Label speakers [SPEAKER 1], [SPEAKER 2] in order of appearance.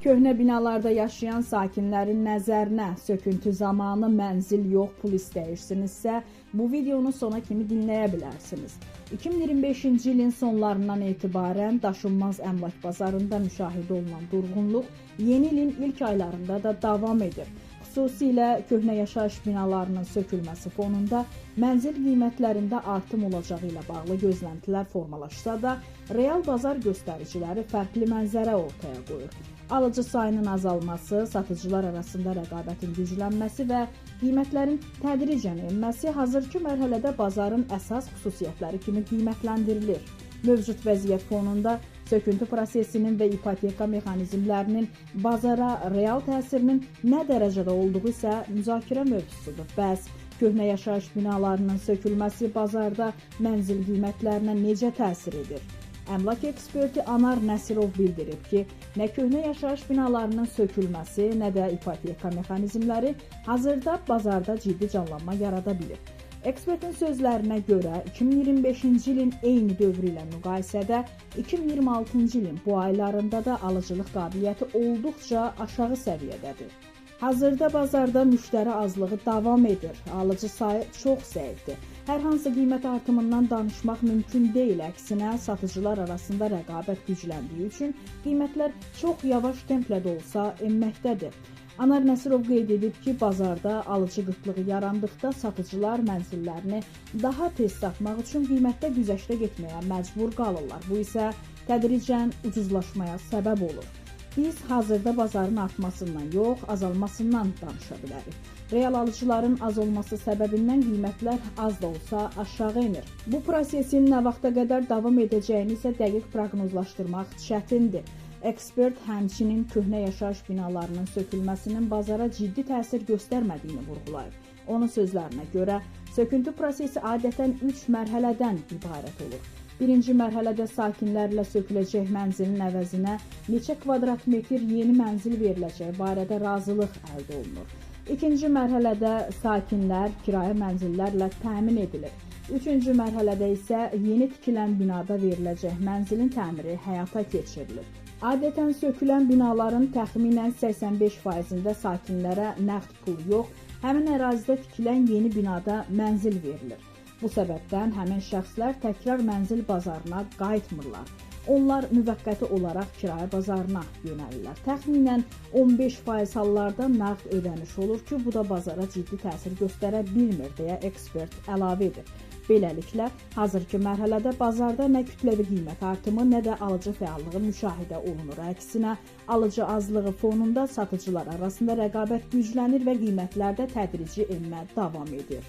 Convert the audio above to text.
[SPEAKER 1] Köhnə binalarda yaşayan sakinlərin nəzərinə söküntü zamanı mənzil yox, pul istəyirsinizsə, bu videonu sona kimi dinləyə bilərsiniz. 2025-ci ilin sonlarından etibarən daşınmaz əmlak bazarında müşahidə olunan durğunluq yeni ilin ilk aylarında da davam edir. Xüsusilə köhnə yaşayış binalarının sökülməsi fonunda mənzil qiymətlərində artım olacağı ilə bağlı gözləntilər formalaşsa da, real bazar göstəriciləri fərqli mənzərə ortaya qoyur. Alıcı sayının azalması, satıcılar arasında rəqabətin güclənməsi və qiymətlərin tədricən enməsi hazırki mərhələdə bazarın əsas xüsusiyyətləri kimi qiymətləndirilir. Mövcud vəziyyət fonunda söküntü prosesinin və ipoteka mexanizmlərinin bazara real təsirinin nə dərəcədə olduğu isə müzakirə mövzusudur. Bəs köhnə yaşayış binalarının sökülməsi bazarda mənzil qiymətlərinə necə təsir edir? Əmlak eksperti Anar Nəsirov bildirib ki, nə köhnə yaşayış binalarının sökülməsi, nə də ipoteka mexanizmləri hazırda bazarda ciddi canlanma yarada bilir. Ekspertin sözlərinə görə 2025-ci ilin eyni dövrü ilə müqayisədə 2026-cı ilin bu aylarında da alıcılıq qabiliyyəti olduqca aşağı səviyyədədir. Hazırda bazarda müştəri azlığı davam edir, alıcı sayı çox zəifdir. Hər hansı qiymət artımından danışmaq mümkün deyil, əksinə satıcılar arasında rəqabət gücləndiyi üçün qiymətlər çox yavaş templə də olsa enməkdədir. Anar Nəsirov qeyd edib ki, bazarda alıcı qıtlığı yarandıqda satıcılar mənzillərini daha tez satmaq üçün qiymətdə güzəştə getməyə məcbur qalırlar. Bu isə tədricən ucuzlaşmaya səbəb olur. Biz hazırda bazarın artmasından yox, azalmasından danışa bilərik. Real alıcıların az olması səbəbindən qiymətlər az da olsa aşağı enir. Bu prosesin nə vaxta qədər davam edəcəyini isə dəqiq proqnozlaşdırmaq çətindir. Ekspert həmçinin köhnə yaşayış binalarının sökülməsinin bazara ciddi təsir göstərmədiyini vurğulayır. Onun sözlərinə görə, söküntü prosesi adətən 3 mərhələdən ibarət olur. Birinci mərhələdə sakinlərlə söküləcək mənzilin əvəzinə neçə kvadrat metr yeni mənzil veriləcəyi barədə razılıq əldə olunur. İkinci mərhələdə sakinlər kirayə mənzillərlə təmin edilir. Üçüncü mərhələdə isə yeni tikilən binada veriləcək mənzilin təmiri həyata keçirilir. Adətən sökülən binaların təxminən 85%-də sakinlərə nəqd pul yox, həmin ərazidə tikilən yeni binada mənzil verilir. Bu səbəbdən həmin şəxslər təkrar mənzil bazarına qayıtmırlar. Onlar müvəqqəti olaraq kirayə bazarına yönəlirlər. Təxminən 15% hallarda nəqd ödəniş olur ki, bu da bazara ciddi təsir göstərə bilmir, deyə ekspert əlavə edir. Beləliklə, hazırki mərhələdə bazarda nə kütləvi qiymət artımı, nə də alıcı fəallığı müşahidə olunur. Əksinə, alıcı azlığı fonunda satıcılar arasında rəqabət güclənir və qiymətlərdə tədrici enmə davam edir.